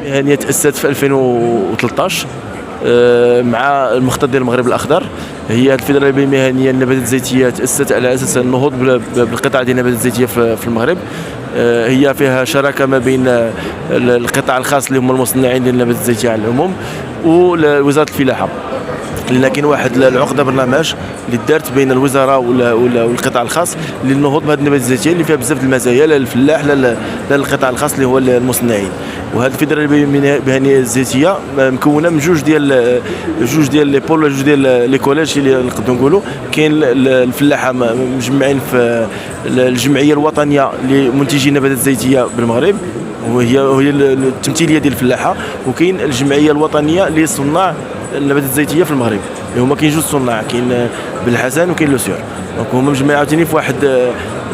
المهنيه تاسست في 2013 مع المخطط ديال المغرب الاخضر. هي الفيدراليه المهنيه للنباتات الزيتيه تاسست على اساس النهوض بالقطاع ديال النباتات الزيتيه في المغرب. هي فيها شراكه ما بين القطاع الخاص اللي هم المصنعين ديال النباتات الزيتيه على العموم ووزاره الفلاحه. لان كاين واحد العقده برنامج اللي دارت بين الوزاره والقطاع الخاص للنهوض بهذه النباتات الزيتيه اللي فيها بزاف المزايا لا للفلاح لا للقطاع الخاص اللي هو المصنعين. وهذه الفيدراليه المهنيه الزيتيه مكونه من جوج ديال لي بول، جوج ديال لي كوليج اللي نقدروا نقولوا. كاين الفلاحه مجمعين في الجمعيه الوطنيه لمنتجي النباتات الزيتيه بالمغرب، وهي التمثيليه ديال الفلاحه. وكاين الجمعيه الوطنيه لصناع النباتات الزيتيه في المغرب اللي هما كاين جوج صناع، كاين بالحسن وكاين لوسيور. دونك هما مجمعين عاوتاني في واحد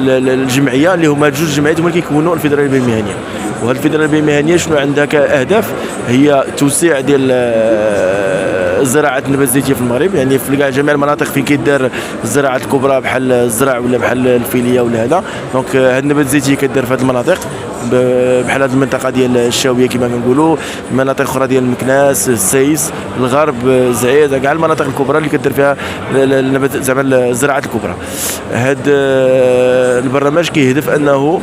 الجمعيه اللي هما جوج جمعيات هما اللي كيكونوا الفيدراليه المهنيه. وهذه الفيدراليه المهنيه شنو عندها كاهداف؟ هي توسيع ديال زراعه النباتات الزيتيه في المغرب، يعني في كاع جميع المناطق فين كيدار الزراعات الكبرى بحال الزرع ولا بحال الفيليه ولا هذا. دونك هذه النباتات الزيتيه كدار في هذه المناطق بحال هذه المنطقه ديال الشاويه كما كنقولوا، المناطق اخرى ديال مكناس، السيس، الغرب، زعيد، كاع المناطق الكبرى اللي كدار فيها النبات زعما الزراعات الكبرى. هذا البرنامج كيهدف انه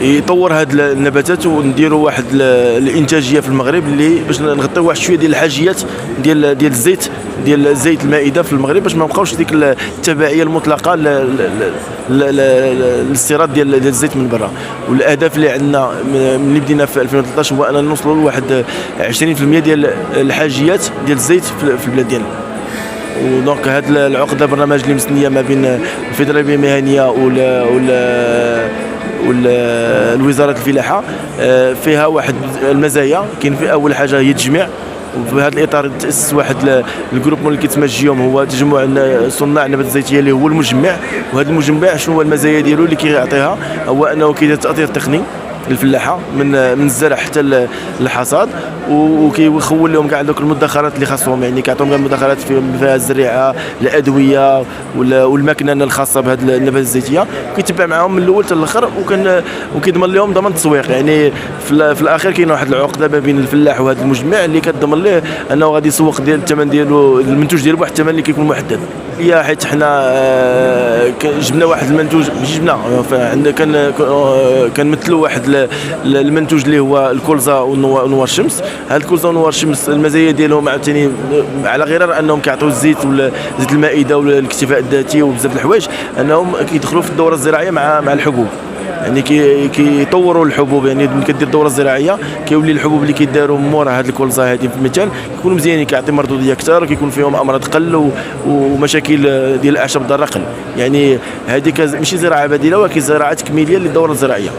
يطور هاد النباتات ونديروا واحد الانتاجيه في المغرب اللي باش نغطيو واحد شويه ديال الحاجيات ديال الزيت المائده في المغرب، باش ما نبقاوش ديك التبعيه المطلقه للاستيراد ديال الزيت من برا. والاهداف اللي عندنا ملي بدينا في 2013 هو اننا نوصلوا لواحد 20% ديال الحاجيات ديال الزيت في البلاد ديالنا. ودونك هاد العقده برنامج اللي مسنيه ما بين الفيدراليه المهنيه والوزاره الفلاحه فيها واحد المزايا. كاين في اول حاجه هي التجميع، وفي هذا الاطار تاسس واحد الجروب اللي كيتمجيهم هو تجمع صناع النباتات الزيتيه اللي هو المجمع. وهذا المجمع شنو هو المزايا ديالو اللي كيعطيها؟ هو انه كيدير تاطير تقني للفلاحه من الزرع حتى الحصاد، وكيخول لهم كاع دوك المدخرات اللي خاصهم، يعني كيعطيهم كاع المدخرات فيها الزريعه، الادويه والمكنه الخاصه بهذه النباتات الزيتيه، وكيتبع معاهم من الاول حتى الاخر، وكيضمن لهم ضمان التسويق. يعني في الاخير كاين واحد العقده ما بين الفلاح وهذا المجمع اللي كتضمن ليه انه غادي يسوق ديال الثمن ديالو، المنتوج ديالو بواحد الثمن اللي كيكون محدد. هي حيت حنا جبنا واحد المنتوج، ماشي جبنا، كنمثلوا واحد المنتوج اللي هو الكولزا ونوار الشمس. هاد الكولزا ونوار الشمس المزايا ديالهم عاوتاني على غرار انهم كيعطيو الزيت ولا زيت المائده ولا الاكتفاء الذاتي وبزاف د الحوايج، انهم كيدخلوا في الدوره الزراعيه مع الحبوب. يعني كيطوروا الحبوب، يعني ملي كدير الدوره الزراعيه كيولي الحبوب اللي كيداروا مورا هاد الكولزا هادي في المثال كيكونوا مزيانين، كيعطي مردوديه اكثر، كيكون فيهم امراض قل ومشاكل ديال الاعشاب الضاره قل. يعني هذيك ماشي زراعه بديله ولكن زراعه تكميليه للدوره الزراعيه.